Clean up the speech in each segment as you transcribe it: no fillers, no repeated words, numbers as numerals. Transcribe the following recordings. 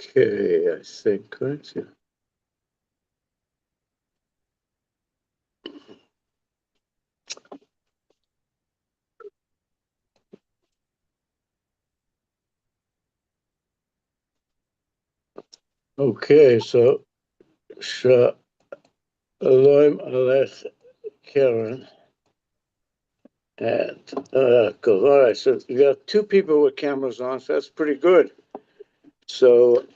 Okay, I think, right? Yeah. Okay, so Shalom Alech Karen. And cool. All right, so you got two people with cameras on, so that's pretty good. So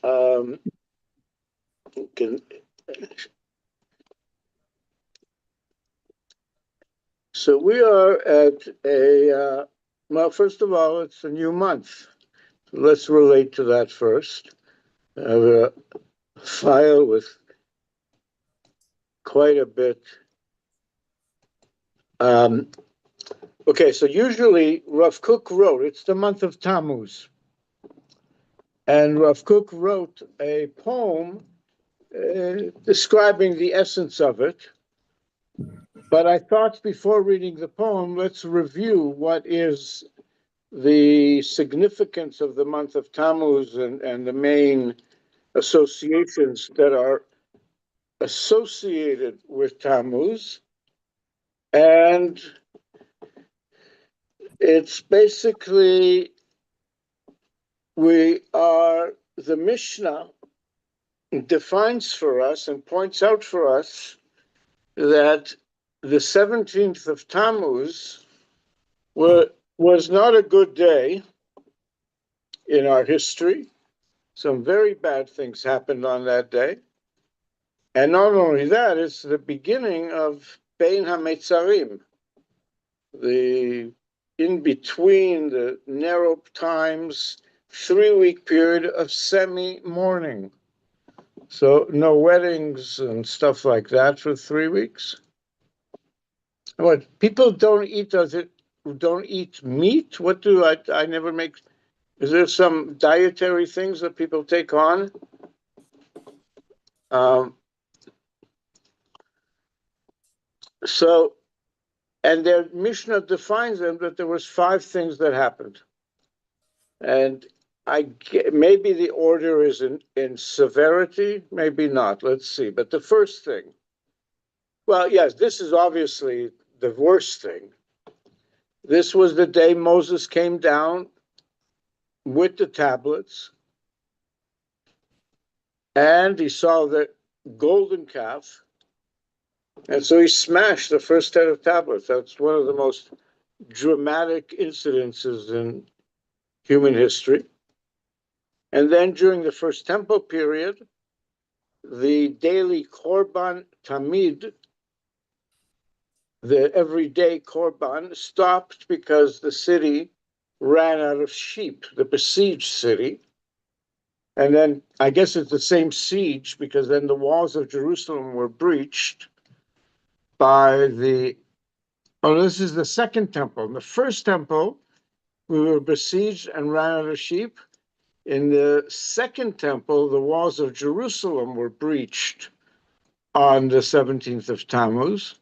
can so we are at a well, first of all, it's a new month. So let's relate to that first. I have a file with quite a bit. Okay, so usually Rav Kook wrote, it's the month of Tammuz. And Rav Kook wrote a poem describing the essence of it. But I thought before reading the poem, let's review what is the significance of the month of Tammuz and the main associations that are associated with Tammuz. And it's basically, the Mishnah defines for us and points out for us that the 17th of Tammuz was not a good day in our history. Some very bad things happened on that day. And not only that, it's the beginning of Bein HaMetzarim, the in between, the narrow times, 3-week period of semi-mourning. So no weddings and stuff like that for 3 weeks. What, people don't eat, don't eat meat? What do I never make, is there some dietary things that people take on? And their Mishnah defines them that there was 5 things that happened. And maybe the order is in severity, maybe not, let's see. But the first thing, well, yes, this is obviously the worst thing. This was the day Moses came down with the tablets, and he saw the golden calf, and so he smashed the first set of tablets. That's one of the most dramatic incidences in human history. And then during the first temple period, the daily Korban Tamid, the everyday Korban, stopped because the city ran out of sheep, the besieged city. And then I guess it's the same siege because then the walls of Jerusalem were breached by this is the second temple. In the first temple, we were besieged and ran out of sheep. In the second temple, the walls of Jerusalem were breached on the 17th of Tammuz,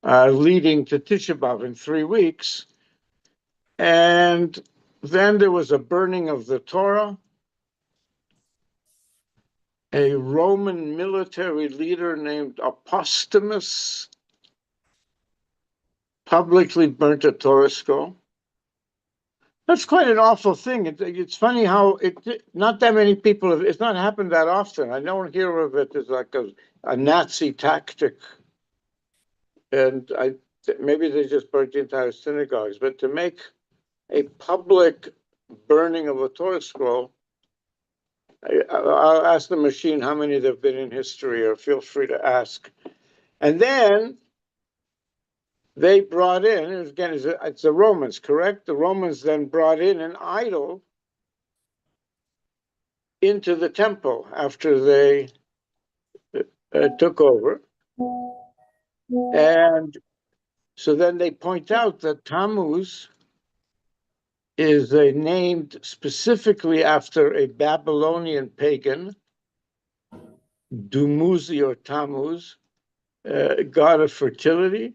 leading to Tisha B'Av in 3 weeks. And then there was a burning of the Torah. A Roman military leader named Apostomus publicly burnt a Torah scroll. That's quite an awful thing. It's funny how not that many people it's not happened that often. I don't hear of it as like a Nazi tactic. And maybe they just burnt the entire synagogues, but to make a public burning of a Torah scroll, I'll ask the machine how many there have been in history, or feel free to ask. And then they brought in, again, it's the Romans, correct? The Romans then brought in an idol into the temple after they took over. And so then they point out that Tammuz is named specifically after a Babylonian pagan, Dumuzi or Tammuz, god of fertility,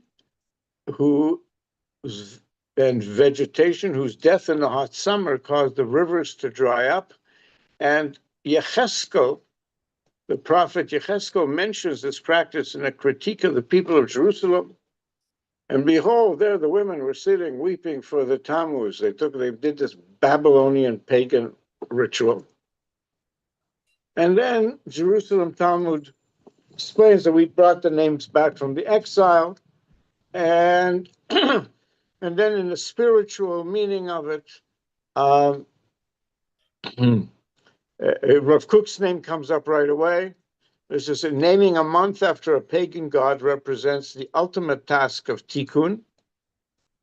and vegetation, whose death in the hot summer caused the rivers to dry up, and Yecheskel, the prophet Yecheskel, mentions this practice in a critique of the people of Jerusalem. And behold, there the women were sitting weeping for the Tammuz. They did this Babylonian pagan ritual. And then Jerusalem Talmud explains that we brought the names back from the exile, and and then in the spiritual meaning of it, Rav Kook's name comes up right away. This is naming a month after a pagan god represents the ultimate task of tikkun.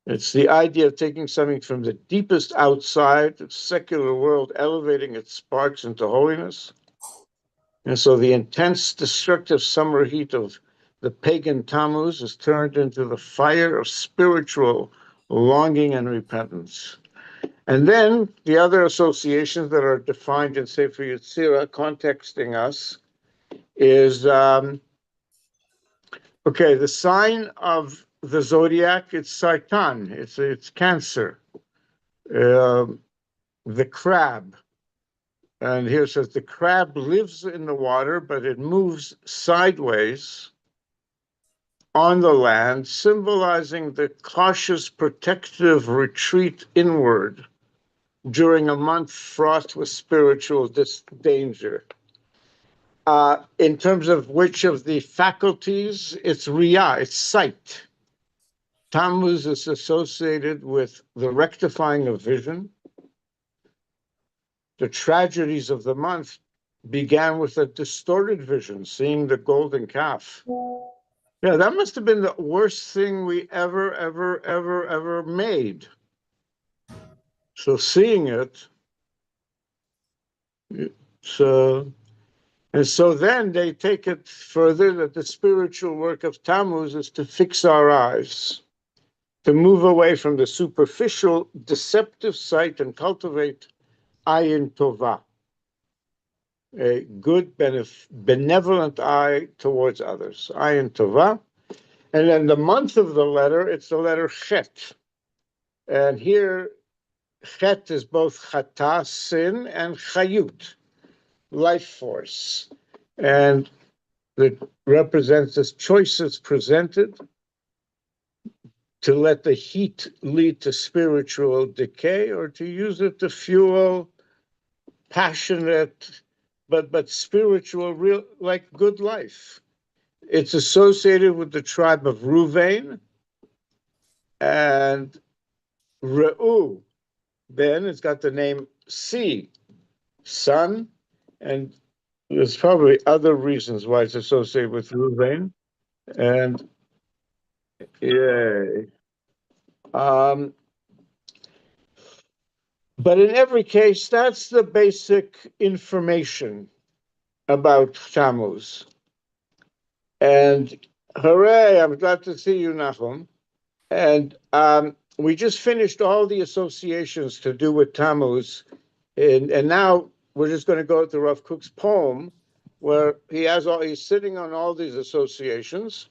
It's the idea of taking something from the deepest outside, the secular world, elevating its sparks into holiness. And so the intense, destructive summer heat of the pagan Tammuz is turned into the fire of spiritual longing and repentance. And then the other associations that are defined in Sefer Yetzirah, contexting us, is, the sign of the zodiac, it's Sartan, it's Cancer. The crab. And here it says, the crab lives in the water, but it moves sideways on the land, symbolizing the cautious, protective retreat inward during a month fraught with spiritual danger. In terms of which of the faculties, it's riyah, it's sight. Tammuz is associated with the rectifying of vision. The tragedies of the month began with a distorted vision, seeing the golden calf. Yeah, that must have been the worst thing we ever made. So seeing it, and so then they take it further that the spiritual work of Tammuz is to fix our eyes, to move away from the superficial, deceptive sight and cultivate ayin tova, a good, benevolent eye towards others, ayin tova. And then the month of the letter, it's the letter chet. And here, chet is both chata, sin, and chayut, life force. And it represents as choices presented to let the heat lead to spiritual decay or to use it to fuel passionate, but spiritual, real, like good life. It's associated with the tribe of Ruvain, and Re'u, then it's got the name Si, sun, and there's probably other reasons why it's associated with Ruvain. And yeah. But in every case, that's the basic information about Tammuz. And hooray, I'm glad to see you, Nachum. And we just finished all the associations to do with Tammuz. And now we're just going to go to Rav Kook's poem, where he's sitting on all these associations,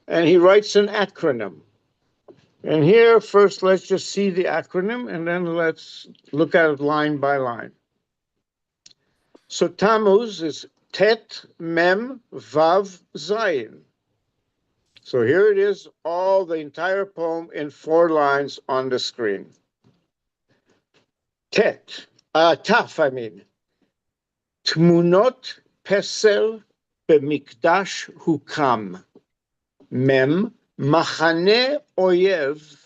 and he writes an acronym. And here, first, let's just see the acronym, and then let's look at it line by line. So Tammuz is Tet, Mem, Vav, Zayin. So here it is, the entire poem in 4 lines on the screen. Taf, I mean. Tmunot pesel b'mikdash hukam. Mem, מחנה אויב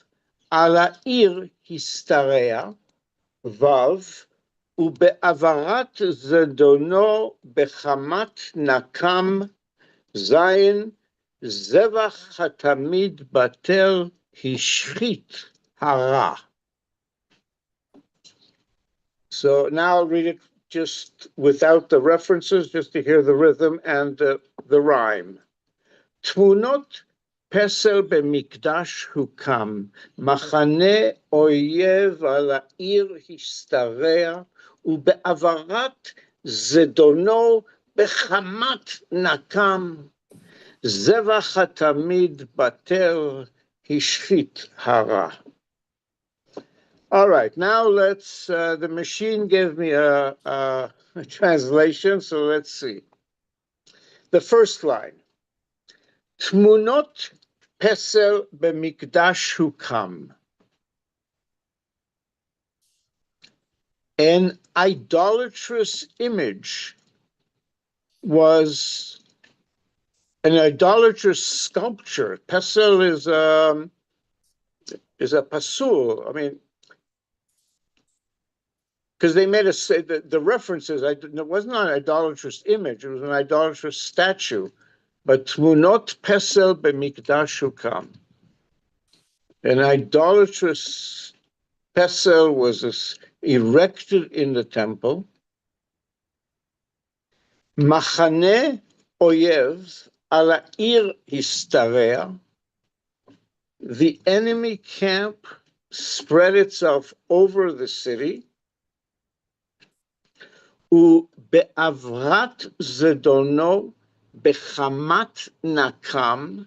על העיר השתרע, וו, ובעברת זדונו בחמת נקם, זין, זבח התמיד בטל השחית הרע. So now I'll read it just without the references, just to hear the rhythm and the rhyme. תמונות פסל במקדש הוקם, מחנה אויב על העיר השתרע, ובעברת זדונו בחמת נקם, זבח התמיד בטל השחית הרע. All right, now let's, the machine gave me a translation, so let's see. The first line, Tmunot pesel b'mikdash hukam. An idolatrous image was an idolatrous sculpture. Pesel is a pasul. I mean, because they made us say that the references, it wasn't an idolatrous image, it was an idolatrous statue. But tmunot pesel b'mikdash hukam. An idolatrous pesel was erected in the temple. Machane oyev ala ir histareah. The enemy camp spread itself over the city. U be'avrat zedono bechamat nakam,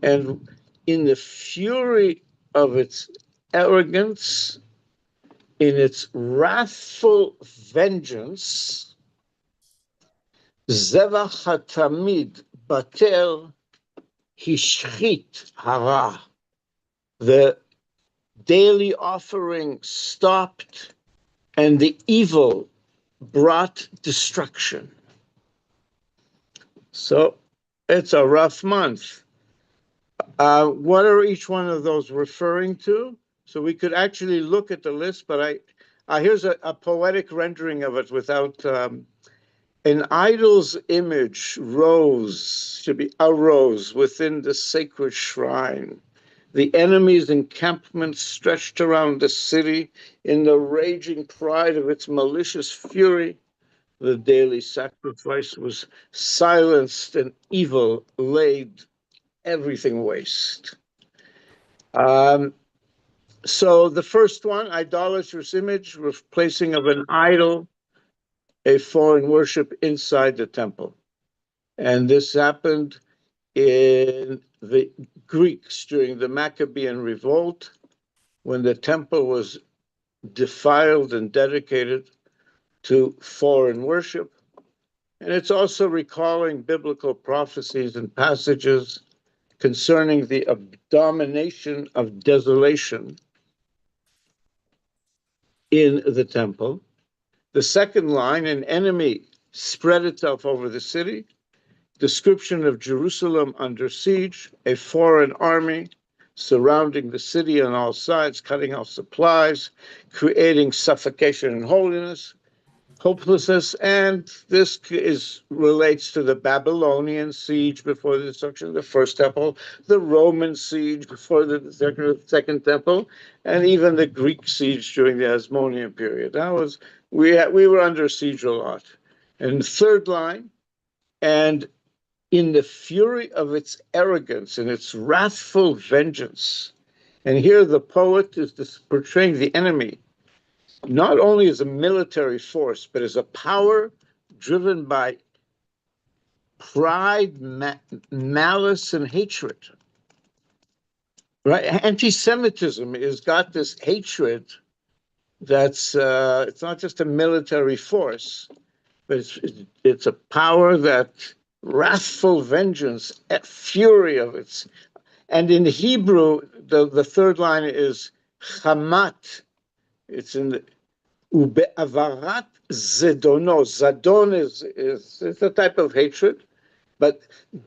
and in the fury of its arrogance, in its wrathful vengeance, zevach hatamid batel hishchit hara. The daily offering stopped, and the evil brought destruction. So it's a rough month. What are each one of those referring to? So we could actually look at the list, but here's a poetic rendering of it without an idol's image arose within the sacred shrine. The enemy's encampment stretched around the city in the raging pride of its malicious fury. The daily sacrifice was silenced, and evil laid everything waste. So the first one, idolatrous image, replacing of an idol, a foreign worship inside the temple. And this happened in the Greeks during the Maccabean revolt, when the temple was defiled and dedicated to foreign worship. And it's also recalling biblical prophecies and passages concerning the abomination of desolation in the temple. The second line, an enemy spread itself over the city. Description of Jerusalem under siege, a foreign army surrounding the city on all sides, cutting off supplies, creating suffocation and hopelessness, and this relates to the Babylonian siege before the destruction of the first temple, the Roman siege before the second temple, and even the Greek siege during the Hasmonean period. We were under siege a lot. And third line, and in the fury of its arrogance and its wrathful vengeance. And here the poet is portraying the enemy not only as a military force, but as a power driven by pride, malice, and hatred. Right? Anti-Semitism has got this hatred that's, it's not just a military force, but it's a power that wrathful vengeance, fury of its. And in Hebrew, the third line is chamat. It's in the ube'avarat zedono. Zadon is a type of hatred, but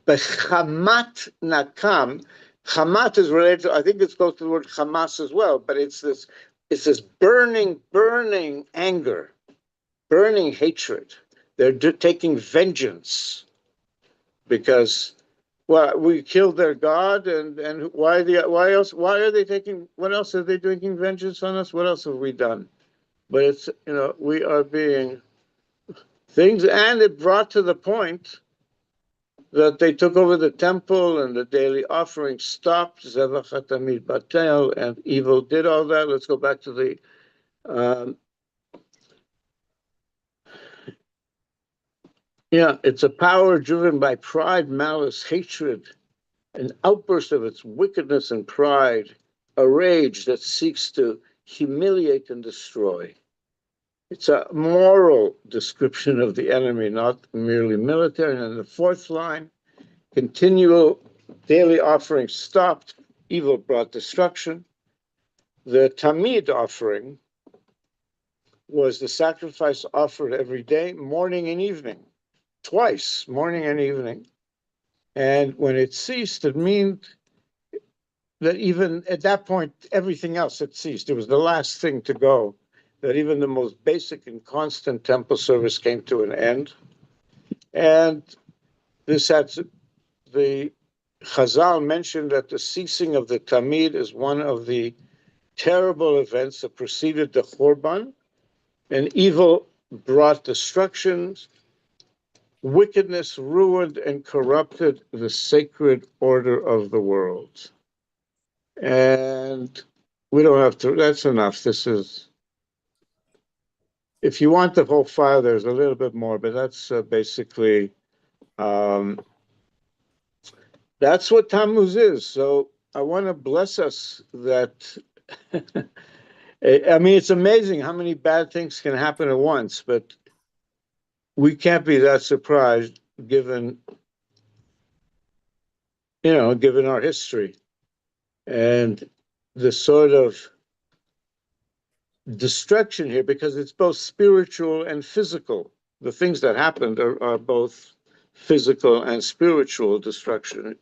bechamat nakam. Chamat is related to, I think it's close to the word Hamas as well, but it's this burning anger, burning hatred. They're taking vengeance because, well, we killed their God, and why are they taking, what else are they taking vengeance on us? What else have we done? But it's, we are being things, and it brought to the point that they took over the temple and the daily offering stopped, Zevach HaTamid Batel, and evil did all that. Let's go back to the it's a power driven by pride, malice, hatred, an outburst of its wickedness and pride, a rage that seeks to humiliate and destroy. It's a moral description of the enemy, not merely military. And in the fourth line, continual daily offerings stopped, evil brought destruction. The Tamid offering was the sacrifice offered every day, morning and evening, twice, morning and evening. And when it ceased, it meant that even at that point, everything else had ceased. It was the last thing to go, that even the most basic and constant temple service came to an end. And this had the Chazal mentioned that the ceasing of the Tamid is one of the terrible events that preceded the Churban, and evil brought destructions. Wickedness ruined and corrupted the sacred order of the world. And we don't have to, that's enough. This is, if you want the whole file, there's a little bit more, but that's basically, that's what Tammuz is. So I want to bless us that, I mean, it's amazing how many bad things can happen at once, but we can't be that surprised given, given our history and the sort of destruction here, because it's both spiritual and physical. The things that happened are both physical and spiritual destruction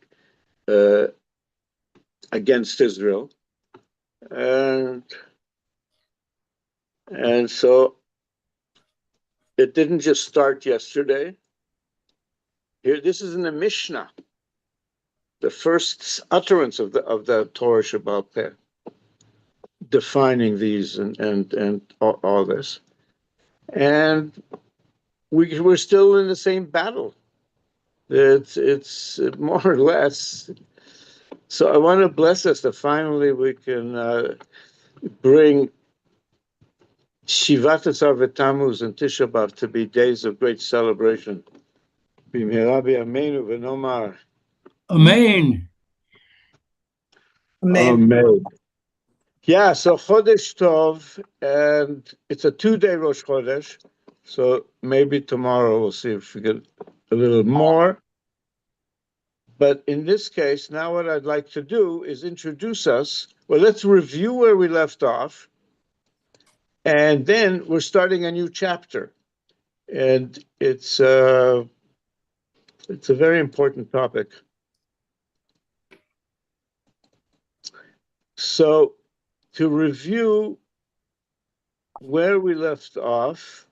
against Israel. And so it didn't just start yesterday. Here, this is in the Mishnah, the first utterance of the Torah Shebaal Peh, defining these and all this. And we're still in the same battle. It's more or less. So I want to bless us that finally we can bring Shivat Asar Tammuz and Tisha B'Av to be days of great celebration. B'mehera b'yameinu v'nomar. Amen. Amen. Yeah, so Chodesh Tov, and it's a 2-day Rosh Chodesh, so maybe tomorrow we'll see if we get a little more. But in this case, now what I'd like to do is introduce us. Well, let's review where we left off, and then we're starting a new chapter. And it's a very important topic. So to review where we left off,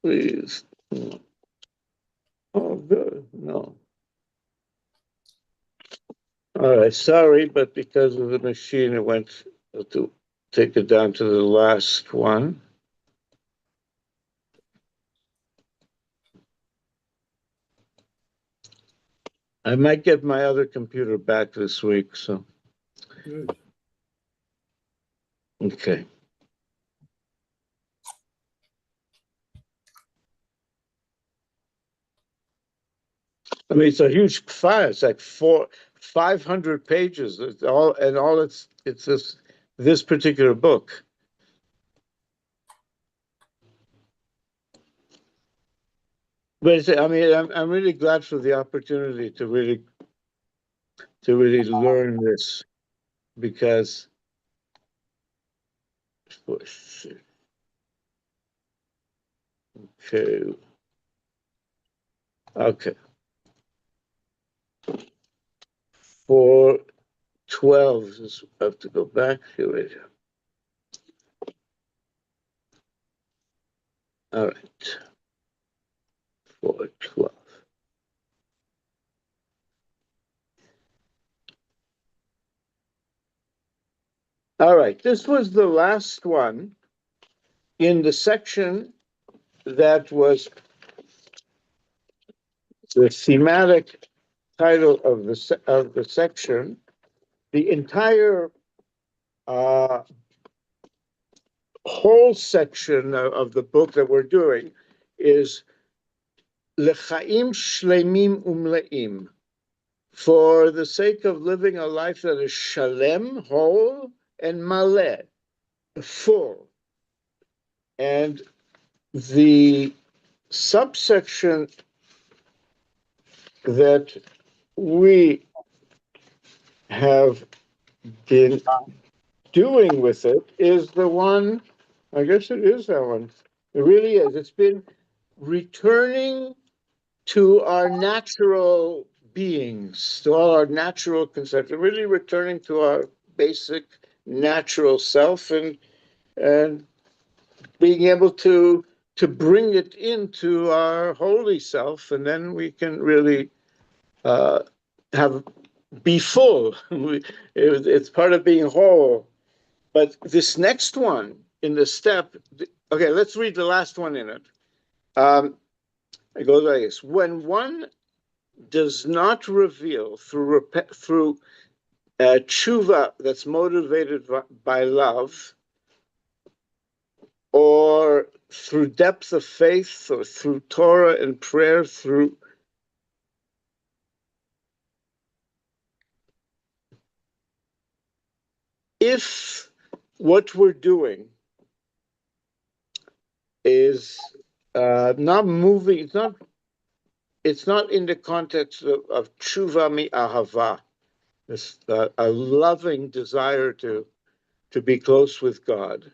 please. Oh, good. No. All right. Sorry, but because of the machine, it went to take it down to the last one. I might get my other computer back this week, so. Good. Okay. I mean, it's a huge file. It's like 500 pages. It's this particular book. But I mean, I'm really glad for the opportunity to really learn this, because okay. For 12, I have to go back to it. All right. For 12. All right. This was the last one in the section that was the thematic title of the section. The entire whole section of the book that we're doing is L'chaim shlemim umleim, for the sake of living a life that is shalem, whole, and maleh, full. And the subsection that we have been doing with it is the one, I guess it is that one. It really is. It's been returning to our natural beings, to all our natural conception, really returning to our basic natural self and being able to bring it into our holy self, and then we can really have be full. It's part of being whole. But this next one in the step, okay, let's read the last one in it. It goes like this: when one does not reveal through tshuva that's motivated by love, or through depth of faith, or through Torah and prayer, through if what we're doing is not moving, it's not in the context of tshuva mi ahava, this a loving desire to be close with God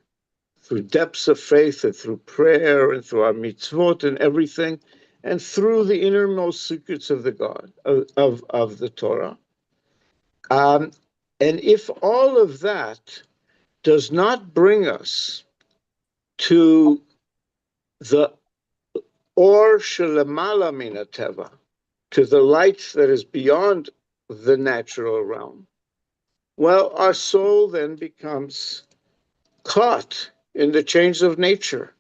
through depths of faith and through prayer and through our mitzvot and everything, and through the innermost secrets of the God of the Torah. And if all of that does not bring us to the or shelemala min hateva, to the light that is beyond the natural realm, well, our soul then becomes caught in the chains of nature.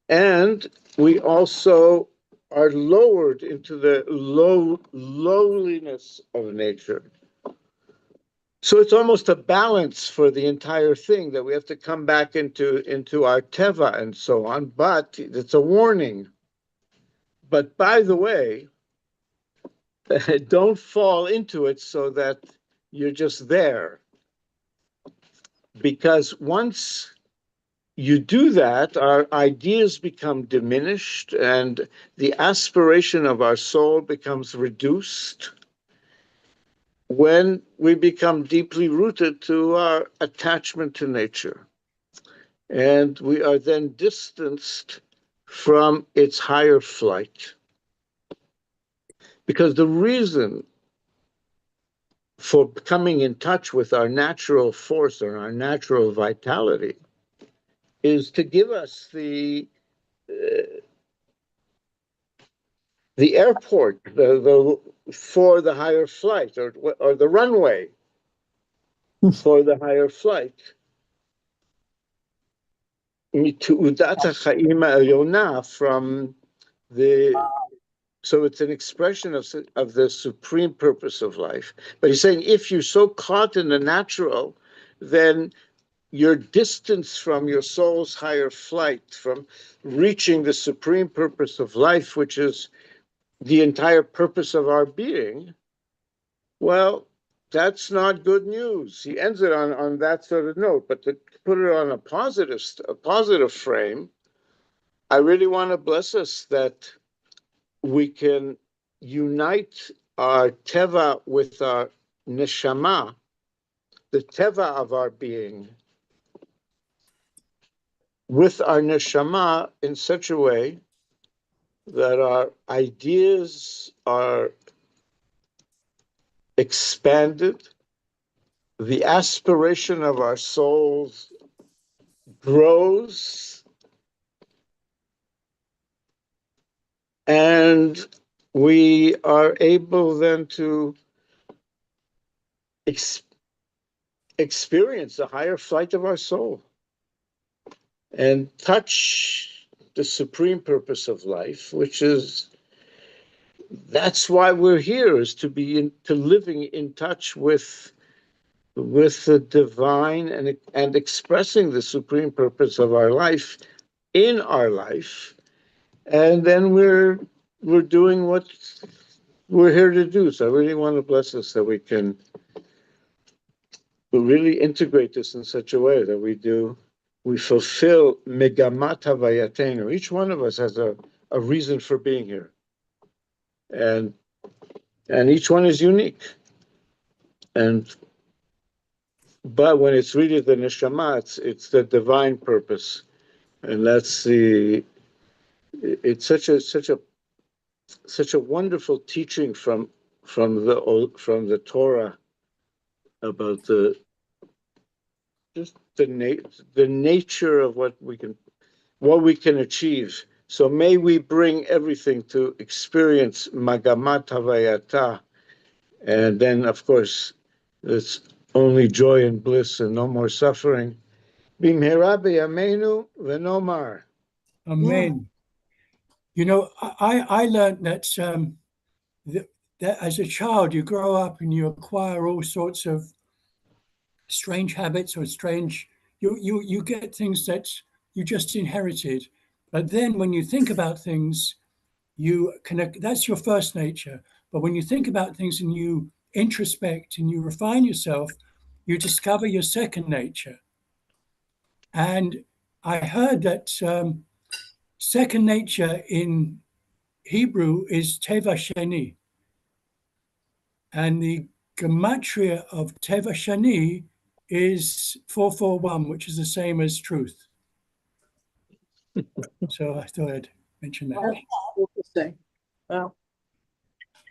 And we also are lowered into the lowliness of nature. So it's almost a balance for the entire thing that we have to come back into our teva and so on, but it's a warning. But by the way, don't fall into it so that you're just there. Because once you do that, our ideas become diminished and the aspiration of our soul becomes reduced when we become deeply rooted to our attachment to nature. And we are then distanced from its higher flight. Because the reason for coming in touch with our natural force or our natural vitality is to give us the airport, for the higher flight, or the runway for the higher flight. From the, so it's an expression of the supreme purpose of life. But he's saying if you're so caught in the natural, then you're distanced from your soul's higher flight, from reaching the supreme purpose of life, which is the entire purpose of our being. Well, that's not good news. He ends it on that sort of note. But to put it on a positive frame, I really want to bless us that we can unite our teva with our neshama, the teva of our being, with our neshama in such a way that our ideas are expanded, the aspiration of our souls grows, and we are able then to experience the higher flight of our soul and touch the supreme purpose of life, which is, that's why we're here, is to be to living in touch with the divine and expressing the supreme purpose of our life in our life. And then we're doing what we're here to do. So I really want to bless us that we can really integrate this in such a way that we fulfill megamat havayatenu. Each one of us has a reason for being here, and each one is unique. But when it's really the neshama, it's the divine purpose, and that's it's such a wonderful teaching from the Torah about the nature of what we can achieve. So may we bring everything to experience magamat havayata, and then of course it's only joy and bliss and no more suffering. Bimhera b'yameinu v'nomar. Amen. You know, I learned that, that as a child, you grow up and you acquire all sorts of strange habits or you get things that you just inherited. But then when you think about things, that's your first nature. But when you think about things and you introspect and you refine yourself, you discover your second nature. And I heard that second nature in Hebrew is Teva Sheni. And the gematria of Teva Shani is 441, which is the same as truth. So I thought I'd mention that. Interesting. Wow.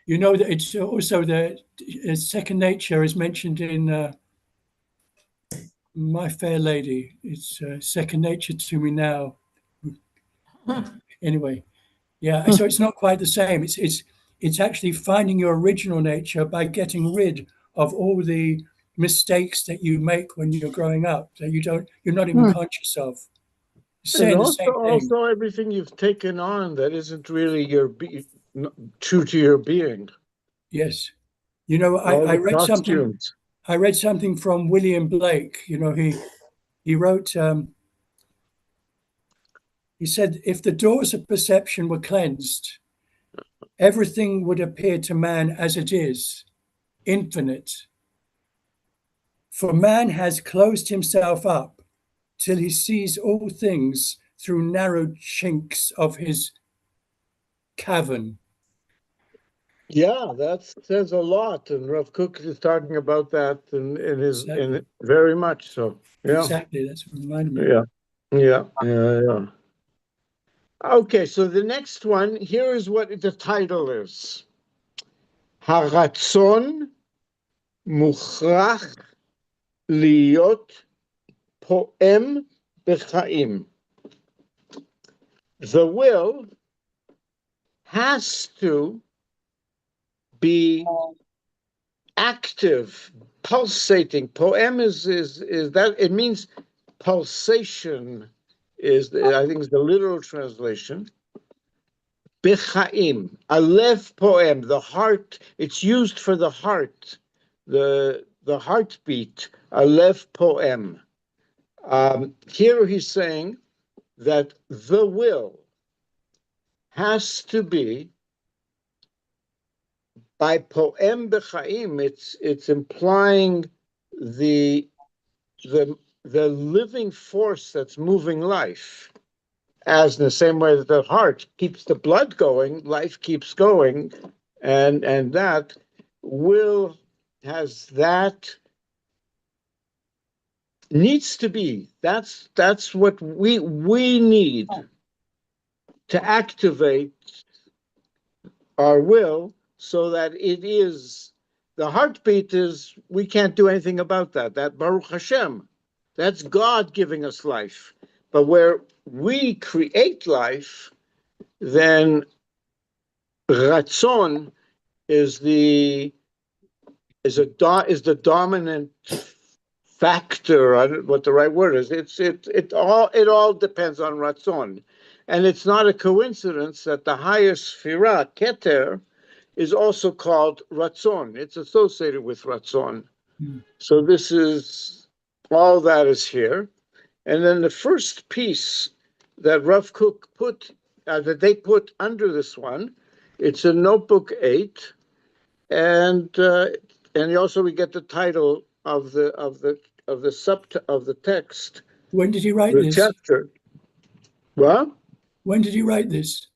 You know that it's also the second nature is mentioned in My Fair Lady. It's second nature to me now. Anyway, yeah. So it's not quite the same. It's actually finding your original nature by getting rid of all the mistakes that you make when you're growing up that you're not even conscious of. Saying the same thing. Also everything you've taken on that isn't really true to your being. Yes. You know, I read something. I read something from William Blake. You know, he wrote. He said, if the doors of perception were cleansed, everything would appear to man as it is, infinite. For man has closed himself up till he sees all things through narrow chinks of his cavern. Yeah, that says a lot, and Rav Kook is talking about that in very much so. Yeah, exactly. That's what reminded me. Yeah. Okay, so the next one here is what the title is: Haratzon mukhrach liot poem b'chaim. The will has to be active, pulsating. Poem is that it means pulsation I think is the literal translation. B'chaim, alev poem, the heart. It's used for the heart, the heartbeat. Alev poem. Here he's saying that the will has to be by poem b'chaim. It's implying the living force that's moving life, as in the same way that the heart keeps the blood going, life keeps going, and that will has that needs to be. That's what we need to activate our will, so that it is the heartbeat is, we can't do anything about that. That Baruch Hashem, that's God giving us life. But where we create life, then Ratzon is the dominant factor. I don't know what the right word is. It all depends on Ratzon. And it's not a coincidence that the highest Sphira, Keter, is also called Ratzon. It's associated with Ratzon. So this is, all that is here. And then the first piece that Rav Kook that they put under this one, it's in Notebook 8. And also we get the title of the text, When did he write the this? chapter. Well, When did he write this?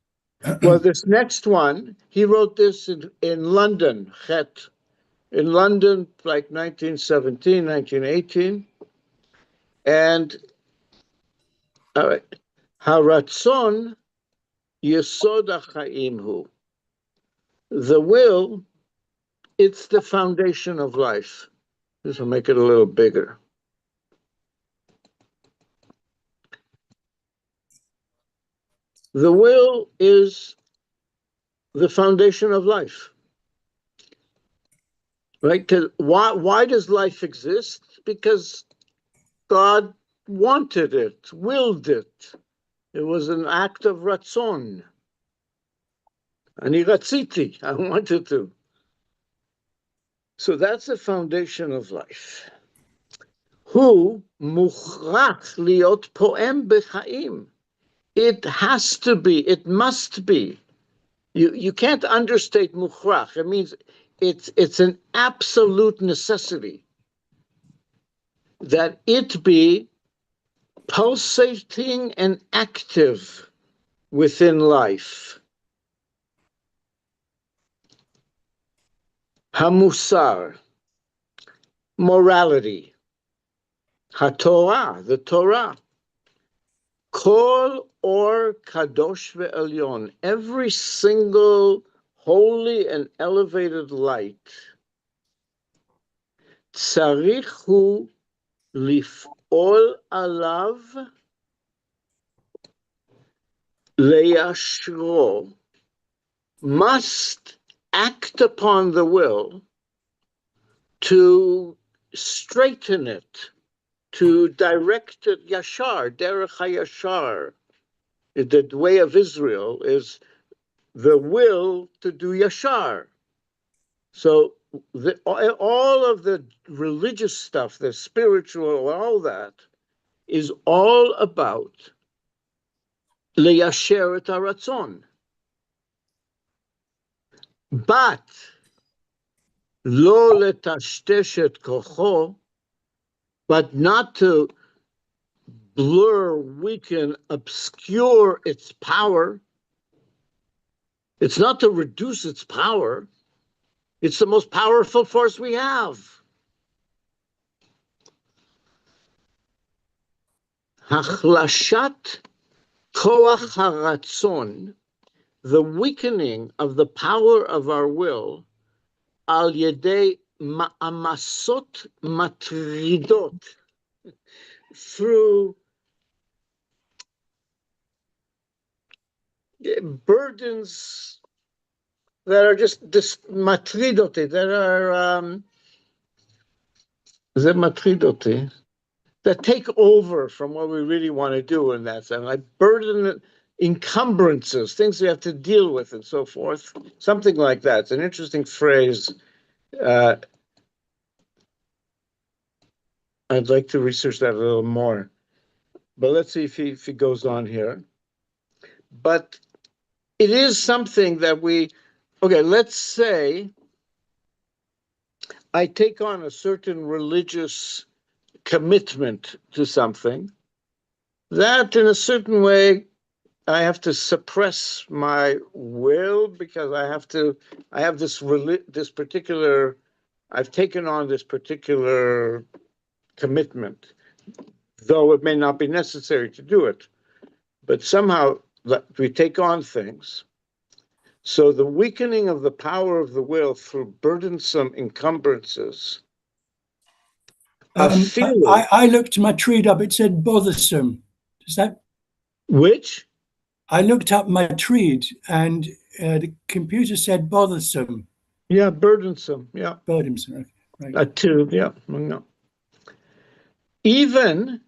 well, this next one, he wrote this in London, in London, like 1917, 1918. And all right, Haratzon Yesod HaChaim Hu. The will, it's the foundation of life. This will make it a little bigger. The will is the foundation of life, right? Because why does life exist? Because God wanted it, willed it. It was an act of ratzon. Ani ratziti, I wanted to. So that's the foundation of life. Hu mukhrach liot poem b'chaim. It has to be, it must be. You can't understate mukhrach. It means it's an absolute necessity that it be pulsating and active within life. Hamusar, morality. HaTorah, the Torah. Kol or kadosh ve'elyon, every single holy and elevated light. Tzarich hu lif'ol alav leyashro, must act upon the will to straighten it, to direct it yashar, derech hayashar. The way of Israel is the will to do yashar. So all of the religious stuff, the spiritual, all that, is all about leyasher et haratzon. But lo letashtesh et kocho, but not to blur, weaken, obscure its power. It's not to reduce its power. It's the most powerful force we have. Hachlashat koach haratzon, the weakening of the power of our will, al yedei ma'amasot matridot, through burdens that are just matridote, that are matridote, that take over from what we really want to do in that sense, like burden, encumbrances, things we have to deal with, and so forth. Something like that. It's an interesting phrase. I'd like to research that a little more, but let's see if he goes on here. But it is something that okay, let's say I take on a certain religious commitment to something, that in a certain way I have to suppress my will because I've taken on this particular commitment, though it may not be necessary to do it. But somehow we take on things. So the weakening of the power of the will through burdensome encumbrances. I looked my treat up, it said bothersome. Does that? Which? I looked up my treat and the computer said bothersome. Yeah, burdensome. Yeah. Burdensome. Right. Yeah. No. Even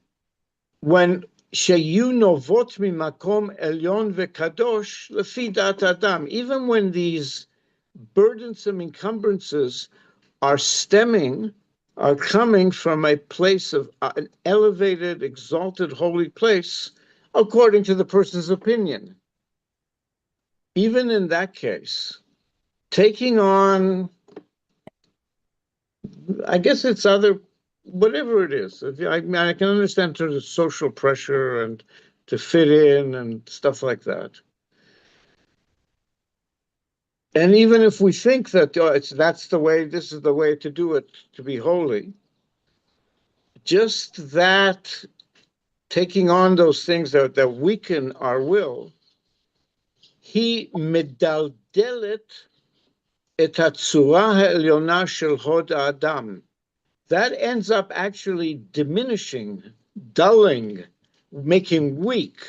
when sheyu novot mimakom elyon vekadosh lefi dat adam, even when these burdensome encumbrances are coming from a place of an elevated, exalted, holy place, according to the person's opinion. Even in that case, taking on, I guess it's other whatever it is. I mean, I can understand sort of social pressure and to fit in and stuff like that. And even if we think that that's the way, this is the way to do it, to be holy, just that taking on those things that weaken our will, he מדלדלת את הצורה העליונה של הוד האדם. That ends up actually diminishing, dulling, making weak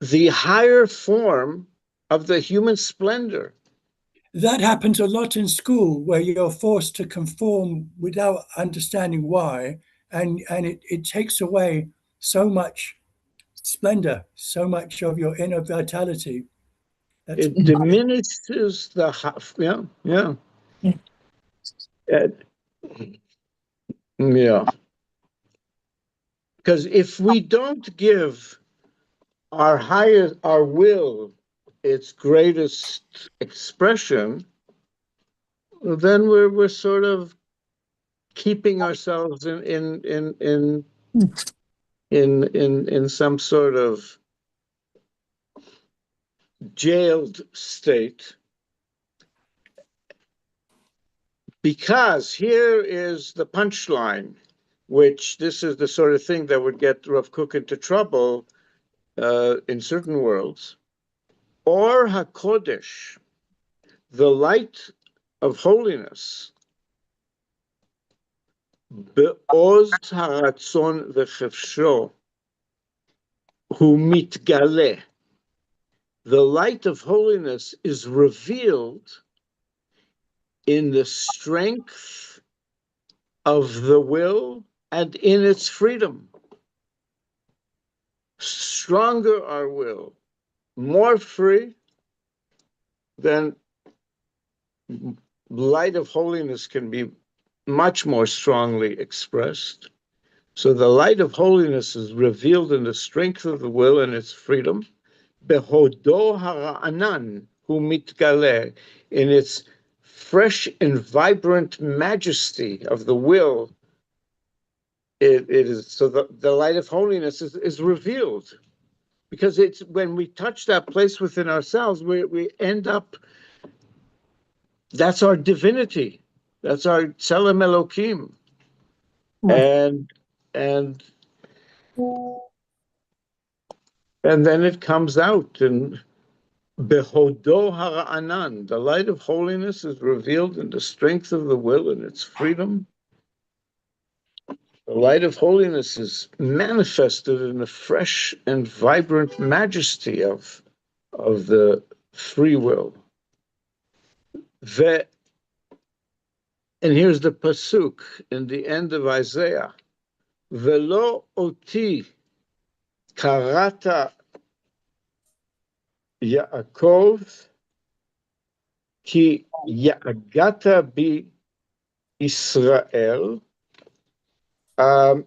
the higher form of the human splendor. That happens a lot in school where you're forced to conform without understanding why, and it takes away so much splendor, so much of your inner vitality. It diminishes the yeah. Yeah. Because if we don't give our will its greatest expression, then we're sort of keeping ourselves in some sort of jailed state. Because here is the punchline, which this is the sort of thing that would get Rav Kook into trouble in certain worlds. Or HaKodesh, the light of holiness, בעוז הרצון וחפשו, הוא מתגלה. The light of holiness is revealed in the strength of the will and in its freedom. Stronger our will, more free, then light of holiness can be much more strongly expressed. So the light of holiness is revealed in the strength of the will and its freedom. Behodo hara'anan hu mitgaleh, in its fresh and vibrant majesty of the will. It is so the light of holiness is revealed, because it's when we touch that place within ourselves, we end up. That's our divinity. That's our Tselem Elokim. And then it comes out, and Behodo hara'anan, the light of holiness is revealed in the strength of the will and its freedom. The light of holiness is manifested in the fresh and vibrant majesty of the free will. And here's the pasuk in the end of Isaiah. Velo oti karata Yaakov ki yagata bi Israel. Okay,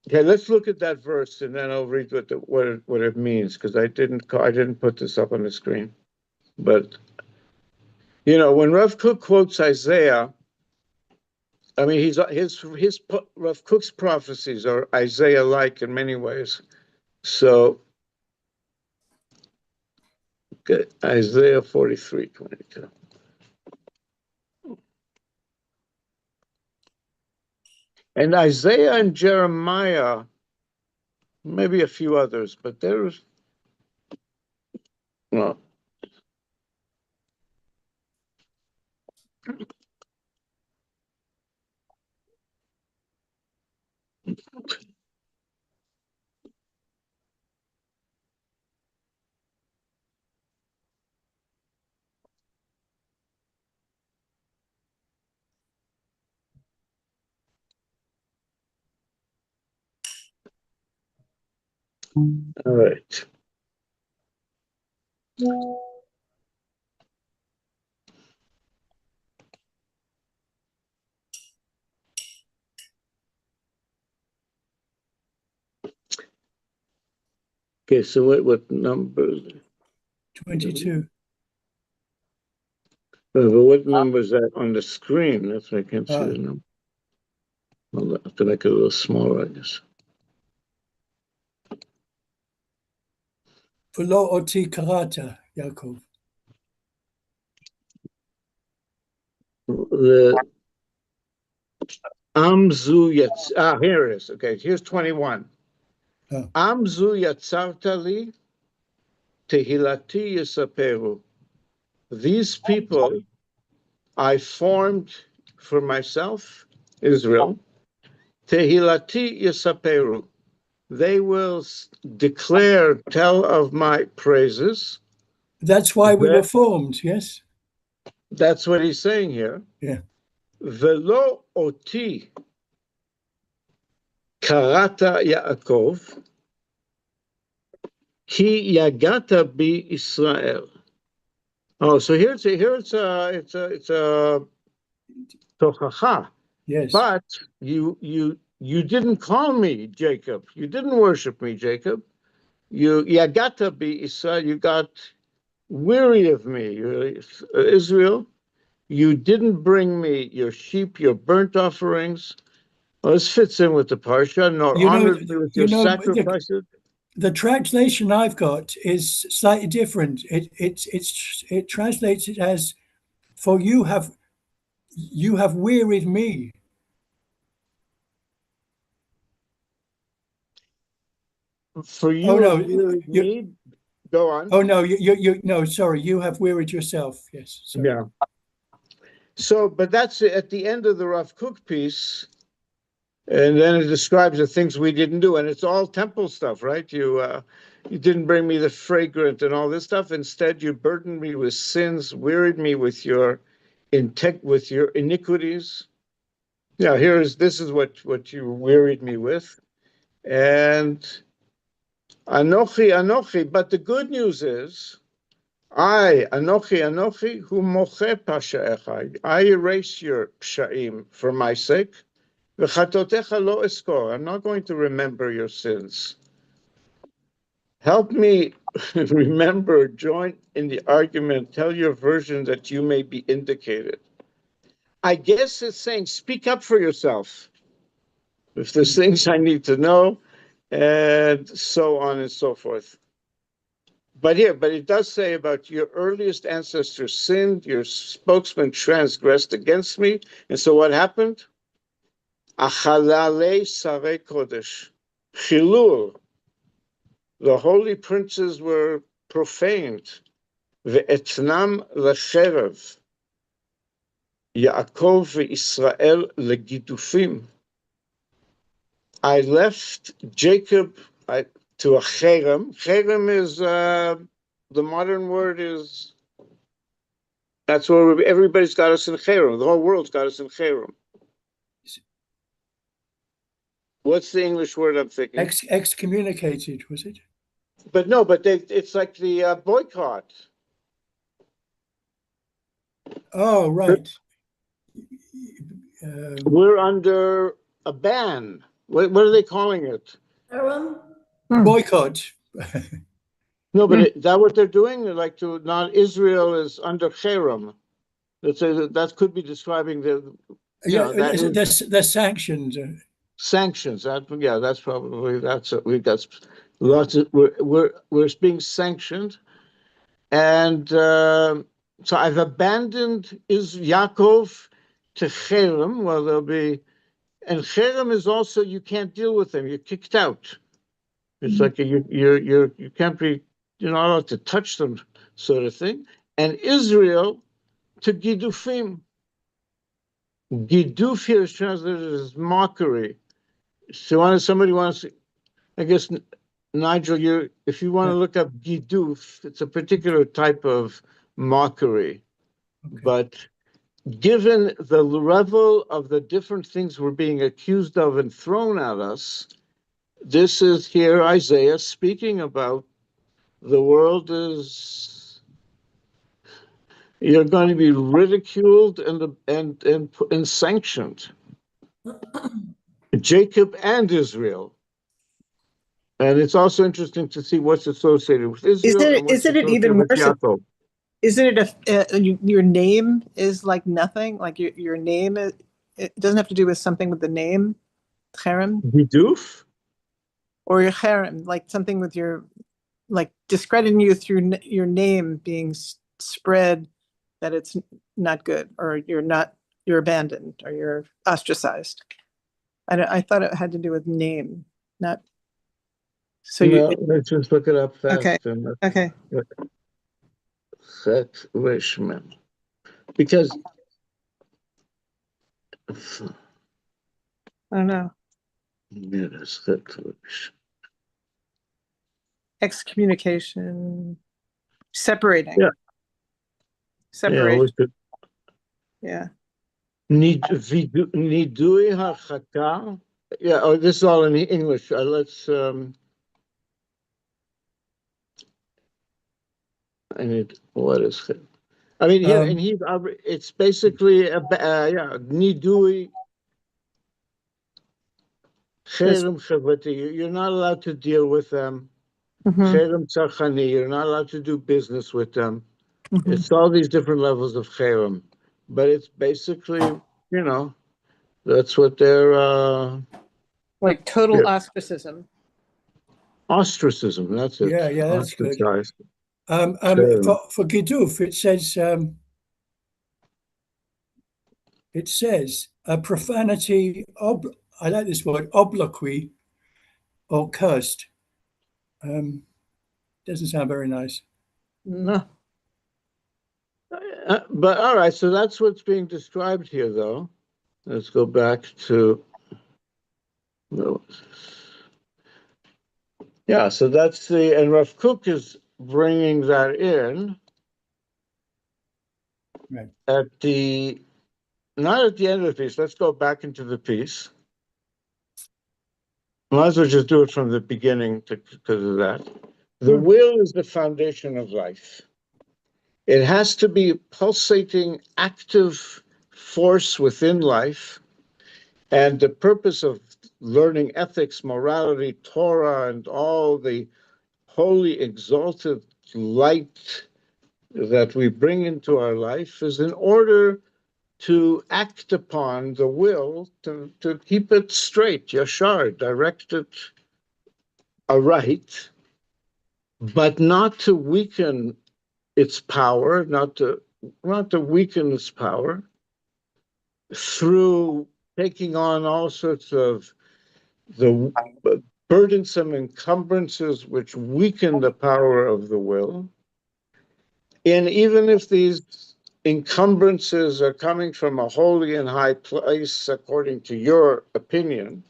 let's look at that verse, and then I'll read what it means, because I didn't put this up on the screen. But when Rav Kook quotes Isaiah, I mean his Rav Kook's prophecies are Isaiah-like in many ways. So, okay, Isaiah 43:22. And Isaiah and Jeremiah, maybe a few others, but there's no. All right. Okay, so what number? 22. But what number is that on the screen? That's why I can't see the number. Hold on, I have to make it a little smaller, I guess. V'lo oti karata, Yaakov. The Amzu Yatz. Here it is. Okay, here's 21. Oh. Amzu Yatzartali Tehilati Yisaperu. These people I formed for myself, Israel. Tehilati Yisaperu. They will declare, tell of my praises. That's why we were formed, yes? That's what he's saying here. Yeah. Velo oti karata Yaakov, ki yagata bi Israel. Oh, so it's a tochacha. Yes. But you didn't call me Jacob. You didn't worship me, Jacob. You yagata bi Israel. You got weary of me, Israel. You didn't bring me your sheep, your burnt offerings. Well, this fits in with the parsha. Nor honored me with your sacrifices. The translation I've got is slightly different. It translates it as, "For you have wearied me." For you, Oh, no, wearied me. Go on. Oh no, no, sorry, you have wearied yourself. Yes, sorry. Yeah. So, but that's at the end of the Rav Kook piece, and then it describes the things we didn't do, and it's all temple stuff, right? You didn't bring me the fragrant and all this stuff. Instead, you burdened me with sins, wearied me with your iniquities. Yeah, this is what you wearied me with, and Anochi. But the good news is, Anochi, hu moche pashaecha. I erase your psha'im for my sake. V'chatotecha lo eskor. I'm not going to remember your sins. Help me remember, join in the argument, tell your version that you may be indicated. I guess it's saying, speak up for yourself. If there's things I need to know, and so on and so forth. But it does say about your earliest ancestors sinned, your spokesman transgressed against me. And so what happened? Achalale Sarei Kodesh. Chilul. The holy princes were profaned. Ve'etnam lecherev. Yaakov ve'Israel legidufim. I left Jacob to a cherem. Cherem is, the modern word is, that's where everybody's got us in cherem. The whole world's got us in cherem. What's the English word I'm thinking? Excommunicated, was it? But no, it's like the boycott. Oh, right. We're under a ban. What are they calling it? Boycott. No, but is that what they're doing? They're like Israel is under cherem. That could be describing the they're sanctioned. Sanctions. That's probably we got lots of we're being sanctioned, and so I've abandoned Yaakov to cherem. Well, there'll be, and cherem is also you can't deal with them. You're kicked out. It's like you can't be, you're not allowed to touch them, sort of thing. And Israel to gidufim. Giduf here is translated as mockery. So somebody wants, I guess, Nigel, if you want to look up giduf, it's a particular type of mockery. Okay. But given the level of the different things we're being accused of and thrown at us, this is here Isaiah speaking about the world is, you're going to be ridiculed and sanctioned. Jacob and Israel. And it's also interesting to see what's associated with Israel. Isn't it even worse? Isn't it your name is like nothing? Like your name, it doesn't have to do with something with the name. Cherem? Biduf? Or your cherem, like something with your, like discrediting you through your name being spread, that it's not good, or you're abandoned, or you're ostracized. I thought it had to do with name, not, so No, let's just look it up okay, fast. And okay. Chet Wishman. Because I don't know. yes, Chet Wish. Excommunication, separating. Yeah. Separation, we could yeah. Nidui harchaka. Yeah, oh, this is all in English. Let's I need, what is it? I mean, here in Hebrew, it's basically nidui cherem chavati. You're not allowed to deal with them. Cherem tzarchani. You're not allowed to do business with them. It's all these different levels of cherem, but it's basically, that's what they're Like total ostracism. ostracism. That's it. Yeah, that's good. Ostracized. For Giduf, it says a profanity, I like this word, obloquy or cursed. Doesn't sound very nice. No. But all right, so that's what's being described here, though. Let's go back to. Yeah, so that's and Rav Kook is bringing that in Right. not at the end of the piece. Let's go back into the piece. Might as well just do it from the beginning because of that. The will is the foundation of life. It has to be a pulsating, active force within life. And the purpose of learning ethics, morality, Torah, and all the holy, exalted light that we bring into our life is in order to act upon the will, to keep it straight, yashar, direct it aright, but not to weaken its power, not to weaken its power through taking on all sorts of the burdensome encumbrances which weaken the power of the will. And even if these encumbrances are coming from a holy and high place, according to your opinion,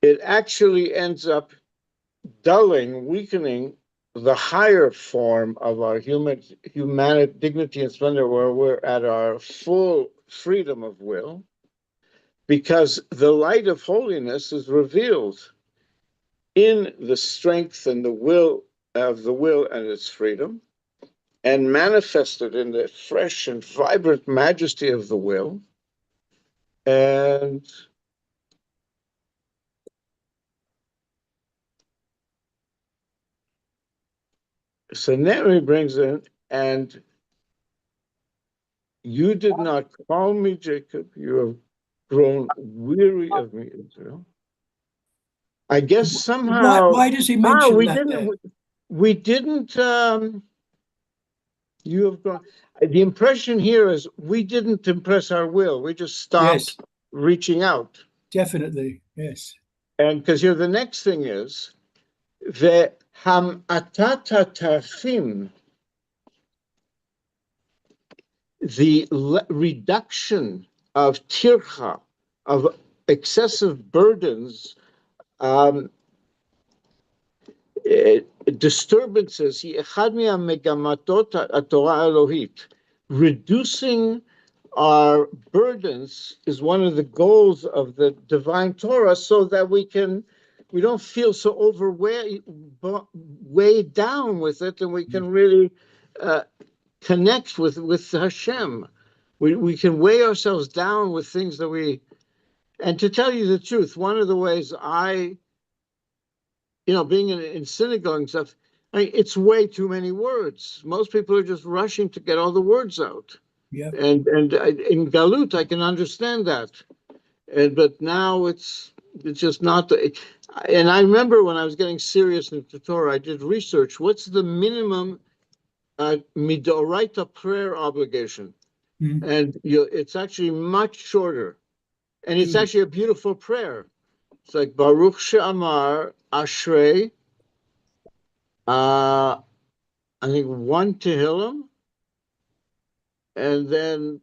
it actually ends up dulling, weakening the higher form of our humanity, dignity and splendor, where we're at our full freedom of will, because the light of holiness is revealed in the strength and the will of the will and its freedom, and manifested in the fresh and vibrant majesty of the will. And so Nehemiah brings in, and you did not call me Jacob, you have grown weary of me, Israel. I guess somehow. Why does he mention we that didn't. there? We didn't. You have gone. The impression here is we didn't impress our will. We just stopped reaching out. Definitely, yes. And because here the next thing is the hamatatafim, the reduction of tircha, of excessive burdens, disturbances, reducing our burdens is one of the goals of the divine Torah, so that we don't feel so weighed down with it, and we can really connect with Hashem. We can weigh ourselves down with things that and to tell you the truth, one of the ways being in synagogue and stuff, it's way too many words. Most people are just rushing to get all the words out. Yeah. And in Galut, I can understand that. but now it's just not. And I remember when I was getting serious in the Torah, I did research. What's the minimum midoraita prayer obligation? Mm. And it's actually much shorter, and it's actually a beautiful prayer. It's like Baruch She'amar Ashrei. I think one Tehillim, and then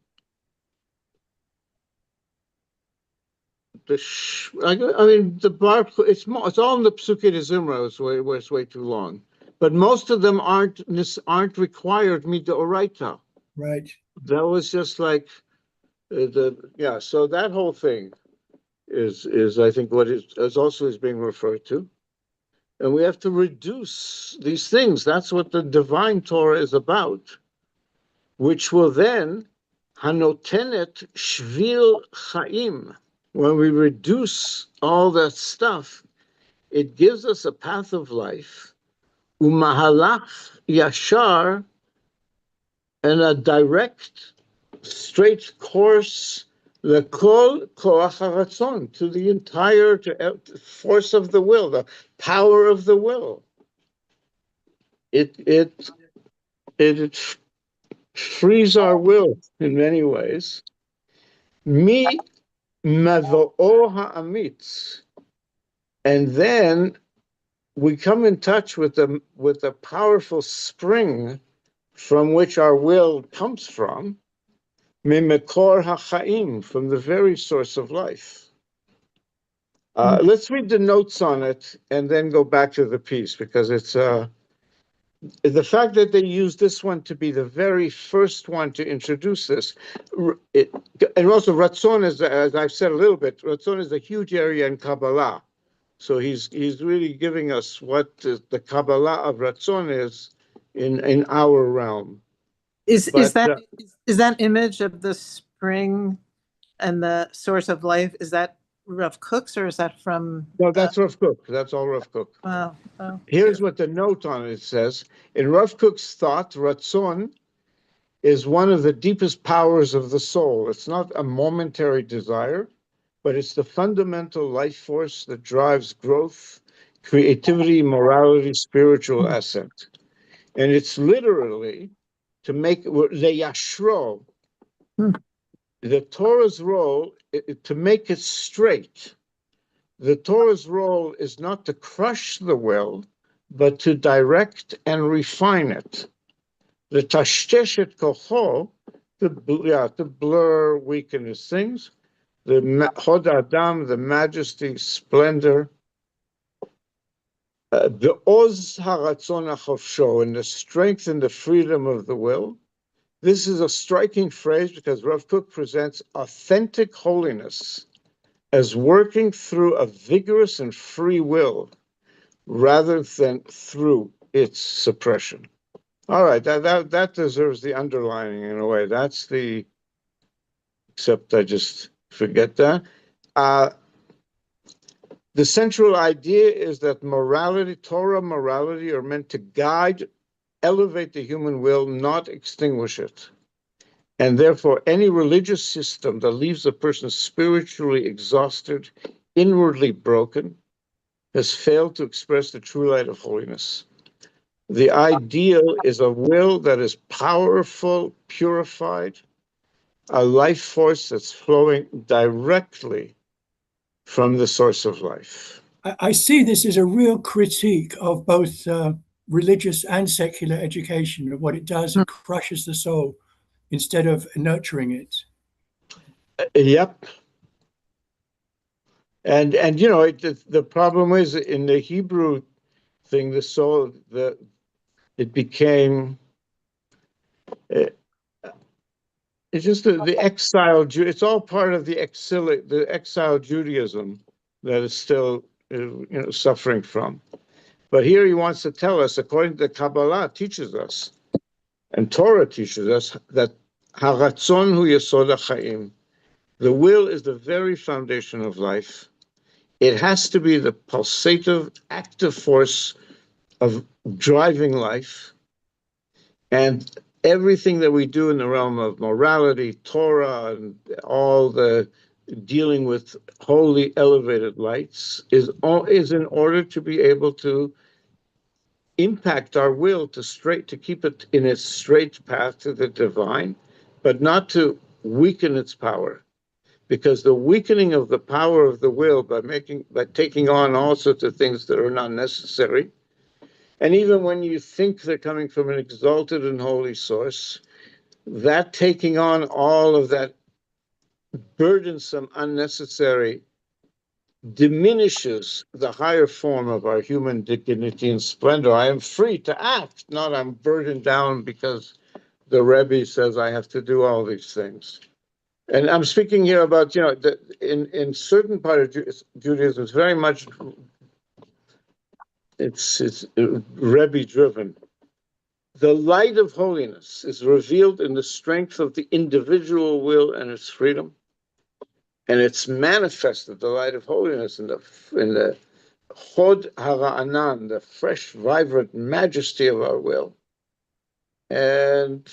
I mean the bar. It's all in the Psukei de Zimra. It's way too long, but most of them aren't required midoraita. Right. That was just like So that whole thing is I think what is also is being referred to, and we have to reduce these things. That's what the divine Torah is about, which will then hanotenet shvil chaim. When we reduce all that stuff, it gives us a path of life, umahalach yashar, and a direct, straight course, lekol koach haratzon, to the entire force of the will, the power of the will. It frees our will in many ways. Mi mavo'or ha'amitz, and then we come in touch with the powerful spring from which our will comes from, mimekor hachaim, from the very source of life. Let's read the notes on it and then go back to the piece, because it's the fact that they use this one to be the very first one to introduce this. And also Ratzon is, as I've said a little bit, Ratzon is a huge area in Kabbalah. So he's really giving us what the Kabbalah of Ratzon is in our realm. Is But, that image of the spring and the source of life, is that Rav Kook's, or is that from? No, that's Rav Kook. That's all Rav Kook. Wow. Here's what the note on it says. In Rav Kook's thought, Ratzon is one of the deepest powers of the soul. It's not a momentary desire, but it's the fundamental life force that drives growth, creativity, morality, spiritual ascent. And it's literally to make leyashro, the Torah's role, to make it straight. The Torah's role is not to crush the will, but to direct and refine it. The tashteshet kocho, to blur, weaken his things. The hod adam, the majesty, splendor. The oz haratzon achofsho, and the strength and the freedom of the will. This is a striking phrase because Rav Kook presents authentic holiness as working through a vigorous and free will rather than through its suppression. All right, that deserves the underlining in a way. That's except I just forget that. The central idea is that morality, Torah morality, are meant to guide, elevate the human will, not extinguish it. And therefore, any religious system that leaves a person spiritually exhausted, inwardly broken, has failed to express the true light of holiness. The ideal is a will that is powerful, purified, a life force that's flowing directly from the source of life. I see this as a real critique of both religious and secular education, of what it does. It crushes the soul instead of nurturing it. Yep. And the problem is in the Hebrew thing, the soul, it became, it's just the exile. It's all part of the exile Judaism that is still suffering from. But here he wants to tell us, according to Kabbalah, teaches us, and Torah teaches us, that haratzon hu yesod hachaim. The will is the very foundation of life. It has to be the pulsative, active force of driving life. And everything that we do in the realm of morality, Torah, and all the dealing with holy elevated lights is in order to be able to impact our will to keep it in its straight path to the divine, but not to weaken its power. Because the weakening of the power of the will by taking on all sorts of things that are not necessary, and even when you think they're coming from an exalted and holy source, that taking on all of that burdensome, unnecessary diminishes the higher form of our human dignity and splendor. I am free to act, not I'm burdened down because the Rebbe says I have to do all these things. And I'm speaking here about, in certain part of Judaism, it's very much, it's Rebbe driven. The light of holiness is revealed in the strength of the individual will and its freedom. And it's manifested, the light of holiness, in the Chod Hara'anan, the fresh, vibrant majesty of our will. And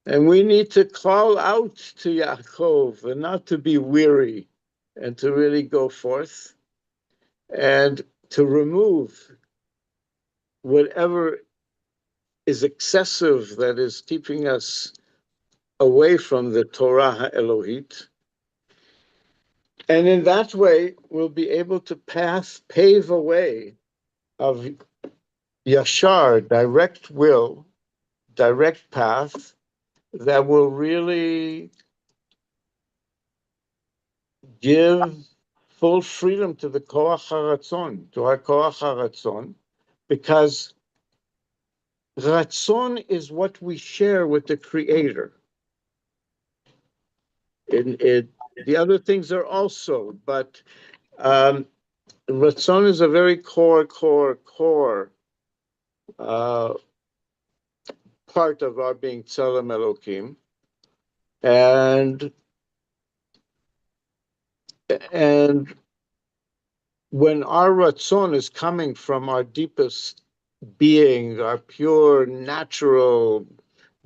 we need to call out to Yaakov and not to be weary and to really go forth and to remove whatever is excessive that is keeping us away from the Torah HaElohit. And in that way, we'll be able to pave a way of yashar, direct will, direct path that will really give full freedom to the koach haratzon, to our koach haratzon, because ratzon is what we share with the Creator. The other things are also, but ratzon is a very core part of our being Tzelem Elokim, and when our ratzon is coming from our deepest being, our pure, natural,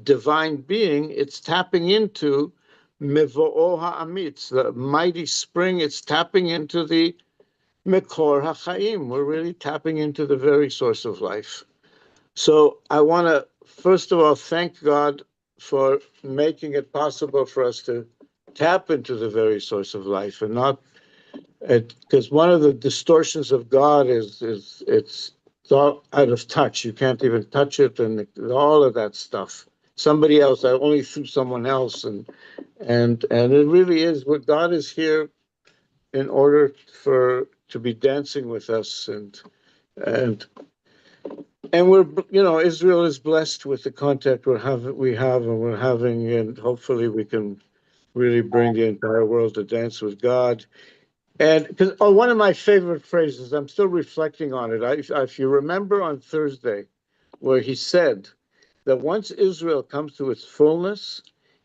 divine being, it's tapping into Mevo'o ha'amitz, the mighty spring. It's tapping into the Mekor ha'chaim. We're really tapping into the very source of life. So I want to, first of all, thank God for making it possible for us to tap into the very source of life, and not, because one of the distortions of God is it's all out of touch. You can't even touch it, and all of that stuff. Somebody else, only through someone else, and it really is what God is here in order to be dancing with us, and we're, Israel is blessed with the contact we're having, and hopefully we can really bring the entire world to dance with God. And because one of my favorite phrases, I'm still reflecting on it. If you remember on Thursday, where he said that once Israel comes to its fullness,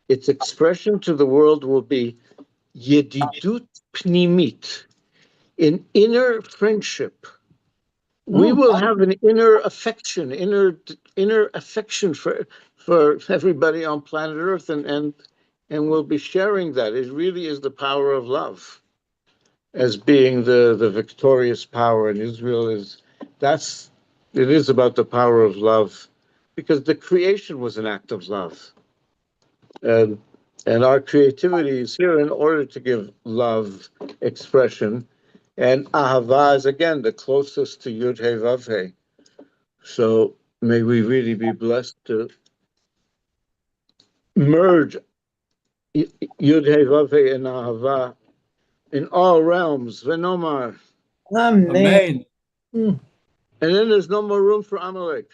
its expression to the world will be yedidut pnimit, in inner friendship. We will have an inner affection for everybody on planet Earth, and we'll be sharing that. It really is the power of love as being the victorious power, and Israel it is about the power of love, because the creation was an act of love, and our creativity is here in order to give love expression. And Ahava is, again, the closest to Yud He Vav He. So may we really be blessed to merge Yud He Vav He and Ahava in all realms. Venomar. Amen. Mm. And then there's no more room for Amalek.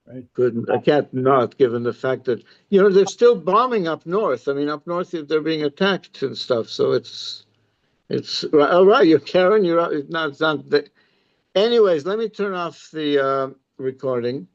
Right. I can't not, given the fact that, they're still bombing up north. I mean, up north, they're being attacked and stuff. So it's all right. You're Karen. You're not. It's not. Anyways, let me turn off the recording.